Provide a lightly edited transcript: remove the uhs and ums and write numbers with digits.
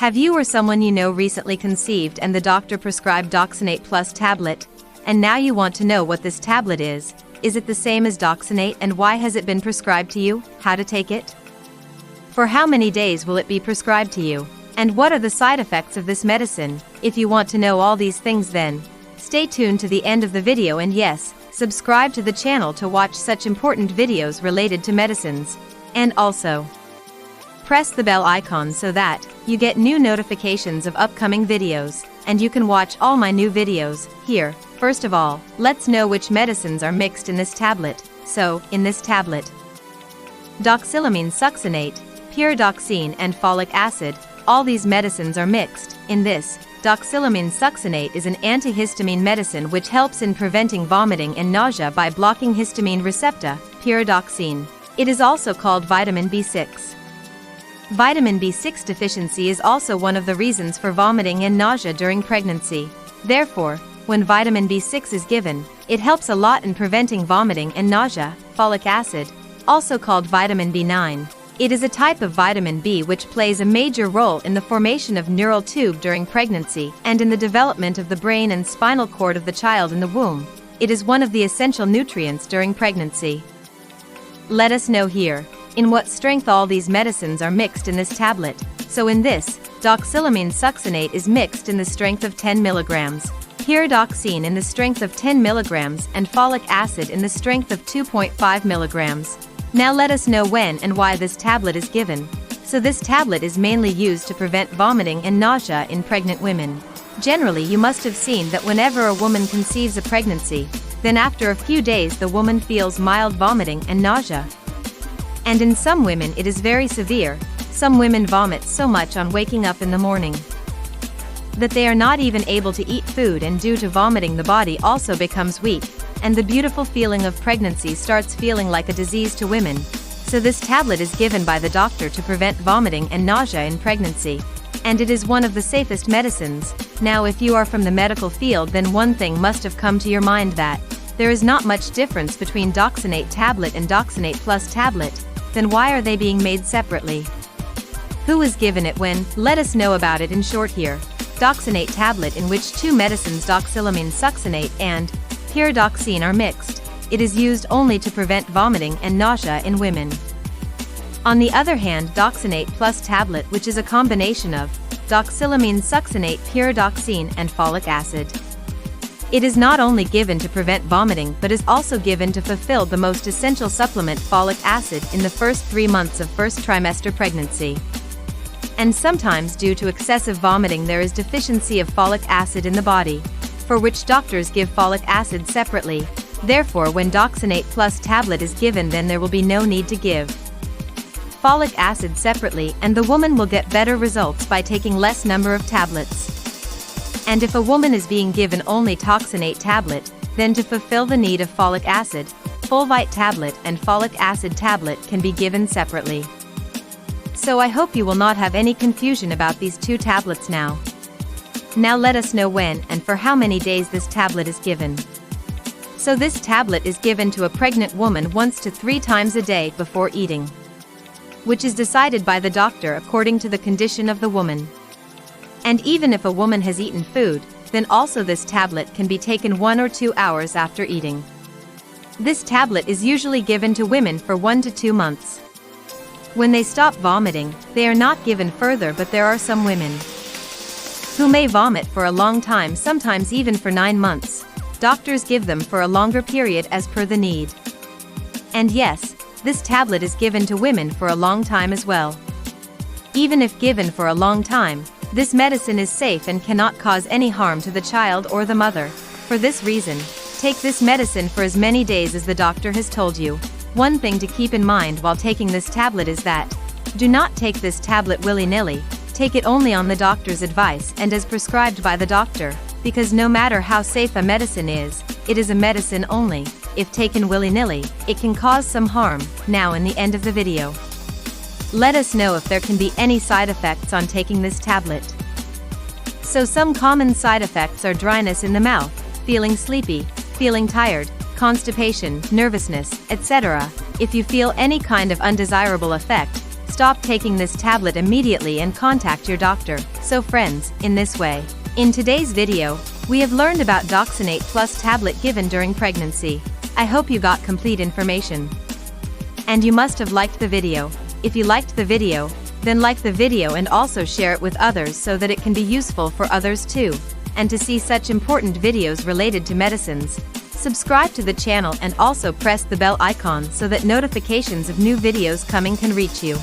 Have you or someone you know recently conceived and the doctor prescribed Doxinate Plus Tablet? And now you want to know what this tablet is. Is it the same as Doxinate, and why has it been prescribed to you? How to take it? For how many days will it be prescribed to you? And what are the side effects of this medicine? If you want to know all these things, then stay tuned to the end of the video, and yes, subscribe to the channel to watch such important videos related to medicines. And also, press the bell icon so that you get new notifications of upcoming videos, and you can watch all my new videos here. First of all, let's know which medicines are mixed in this tablet. So, in this tablet, Doxylamine succinate, Pyridoxine and folic acid, all these medicines are mixed. In this, Doxylamine succinate is an antihistamine medicine which helps in preventing vomiting and nausea by blocking histamine receptor, Pyridoxine. It is also called vitamin B6. Vitamin B6 deficiency is also one of the reasons for vomiting and nausea during pregnancy. Therefore, when vitamin B6 is given, it helps a lot in preventing vomiting and nausea. Folic acid, also called vitamin B9. It is a type of vitamin B which plays a major role in the formation of neural tube during pregnancy and in the development of the brain and spinal cord of the child in the womb. It is one of the essential nutrients during pregnancy. Let us know here in what strength all these medicines are mixed in this tablet. So in this, Doxylamine succinate is mixed in the strength of 10 mg, Pyridoxine in the strength of 10 mg, and folic acid in the strength of 2.5 mg. Now let us know when and why this tablet is given. So this tablet is mainly used to prevent vomiting and nausea in pregnant women. Generally, you must have seen that whenever a woman conceives a pregnancy, then after a few days the woman feels mild vomiting and nausea. And in some women it is very severe. Some women vomit so much on waking up in the morning that they are not even able to eat food, and due to vomiting the body also becomes weak, and the beautiful feeling of pregnancy starts feeling like a disease to women. So this tablet is given by the doctor to prevent vomiting and nausea in pregnancy. And it is one of the safest medicines. Now if you are from the medical field, then one thing must have come to your mind, that there is not much difference between Doxinate Tablet and Doxinate Plus Tablet. Then why are they being made separately? Who is given it when? Let us know about it in short here. Doxinate Tablet, in which two medicines Doxylamine succinate and Pyridoxine are mixed. It is used only to prevent vomiting and nausea in women. On the other hand, Doxinate Plus Tablet, which is a combination of Doxylamine succinate, Pyridoxine, and folic acid. It is not only given to prevent vomiting but is also given to fulfill the most essential supplement, folic acid, in the first 3 months of first trimester pregnancy. And sometimes due to excessive vomiting there is deficiency of folic acid in the body, for which doctors give folic acid separately. Therefore, when Doxinate Plus Tablet is given, then there will be no need to give folic acid separately, and the woman will get better results by taking less number of tablets. And if a woman is being given only Doxinate Tablet, then to fulfill the need of folic acid, Folvite Tablet and folic acid tablet can be given separately. So I hope you will not have any confusion about these two tablets now. Now let us know when and for how many days this tablet is given. So this tablet is given to a pregnant woman once to 3 times a day before eating, which is decided by the doctor according to the condition of the woman. And even if a woman has eaten food, then also this tablet can be taken 1 or 2 hours after eating. This tablet is usually given to women for 1 to 2 months. When they stop vomiting, they are not given further, but there are some women who may vomit for a long time, sometimes even for 9 months. Doctors give them for a longer period as per the need. And yes, this tablet is given to women for a long time as well. Even if given for a long time, this medicine is safe and cannot cause any harm to the child or the mother. For this reason, take this medicine for as many days as the doctor has told you. One thing to keep in mind while taking this tablet is that do not take this tablet willy-nilly. Take it only on the doctor's advice and as prescribed by the doctor, because no matter how safe a medicine is, it is a medicine only. If taken willy-nilly, it can cause some harm. Now in the end of the video, let us know if there can be any side effects on taking this tablet. So some common side effects are dryness in the mouth, feeling sleepy, feeling tired, constipation, nervousness, etc. If you feel any kind of undesirable effect, stop taking this tablet immediately and contact your doctor. So friends, in this way, in today's video, we have learned about Doxinate Plus Tablet given during pregnancy. I hope you got complete information. And you must have liked the video. If you liked the video, then like the video and also share it with others so that it can be useful for others too. And to see such important videos related to medicines, subscribe to the channel and also press the bell icon so that notifications of new videos coming can reach you.